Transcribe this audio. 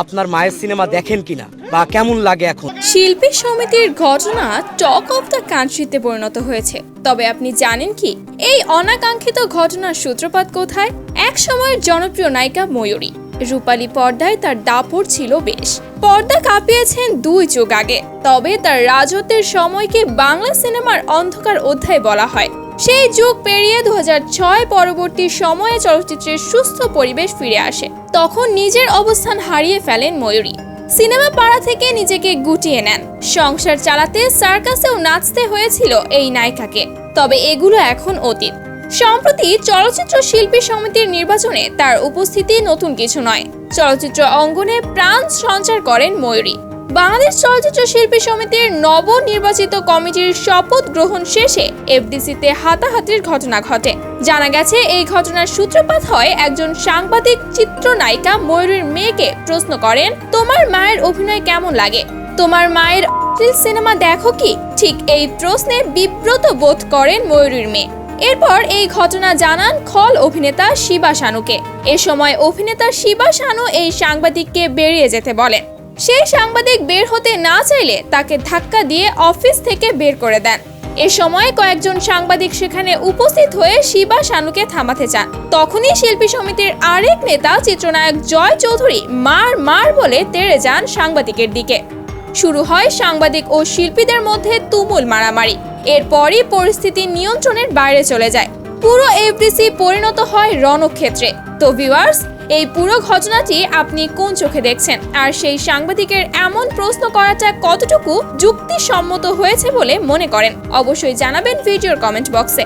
আপনার মায়ের সিনেমা দেখেন কিনা বা কেমন লাগে এখন? শিল্পী সমিতির ঘটনা টক অফ দ্য কান্ট্রিতে পরিণত হয়েছে। তবে আপনি জানেন কি এই অনাকাঙ্ক্ষিত ঘটনার সূত্রপাত কোথায়? এক সময়ের জনপ্রিয় নায়িকা ময়ূরী রূপালী পর্দায় তার দাপট ছিল বেশ। পর্দা কাঁপিয়েছেন 2 যুগ আগে। তবে তার রাজত্বের সময়কে বাংলা সিনেমার অন্ধকার অধ্যায় বলা হয়। সেই যুগ পেরিয়ে 2006 পরবর্তী সময়ে চলচ্চিত্রের সুস্থ পরিবেশ ফিরে আসে। তখন নিজের অবস্থান হারিয়ে ফেলেন ময়ূরী। সিনেমা পাড়া থেকে নিজেকে গুটিয়ে নেন। সংসার চালাতে সার্কাসেও নাচতে হয়েছিল এই নায়িকাকে। তবে এগুলো এখন অতীত। সম্প্রতি চলচ্চিত্র শিল্পী সমিতির নির্বাচনে তার উপস্থিতি নতুন কিছু নয়। চলচ্চিত্র অঙ্গনে প্রাণ সঞ্চার করেন ময়ূরী। বাংলাদেশ চলচ্চিত্র শিল্পী সমিতির নবনির্বাচিত কমিটির শপথ গ্রহণ শেষে এফডিসিতে হাতাহাতির ঘটনা ঘটে। জানা গেছে এই ঘটনার সূত্রপাত হয় একজন সাংবাদিক চিত্রনায়িকা ময়ূরীর মেয়েকে প্রশ্ন করেন, তোমার মায়ের অভিনয় কেমন লাগে? তোমার মায়ের সিনেমা দেখো কি? ঠিক এই প্রশ্নে বিব্রত বোধ করেন ময়ূরীর মেয়ে। এরপর এই ঘটনা জানান খল অভিনেতা শিবা শানুকে। এ সময় অভিনেতা শিবা শানু এই সাংবাদিককে বেরিয়ে যেতে বলেন। সেই সাংবাদিক বের হতে না চাইলে তাকে ধাক্কা দিয়ে অফিস থেকে বের করে দেন। এ সময় কয়েকজন সাংবাদিক সেখানে উপস্থিত হয়ে শিবা শানুকে থামাতে চান। তখনই শিল্পী সমিতির আরেক নেতা চিত্রনায়ক জয় চৌধুরী মার বলে তেড়ে যান সাংবাদিকের দিকে। শুরু হয় সাংবাদিক ও শিল্পীদের মধ্যে তুমুল মারামারি। এরপরই পরিস্থিতি নিয়ন্ত্রণের বাইরে চলে যায়। পুরো এফডিসি পরিণত হয় রণক্ষেত্রে। তো ভিউয়ার্স, এই পুরো ঘটনাটি আপনি কোন চোখে দেখছেন? আর সেই সাংবাদিকের এমন প্রশ্ন করাটা কতটুকু যুক্তিসম্মত হয়েছে বলে মনে করেন? অবশ্যই জানাবেন ভিডিওর কমেন্ট বক্সে।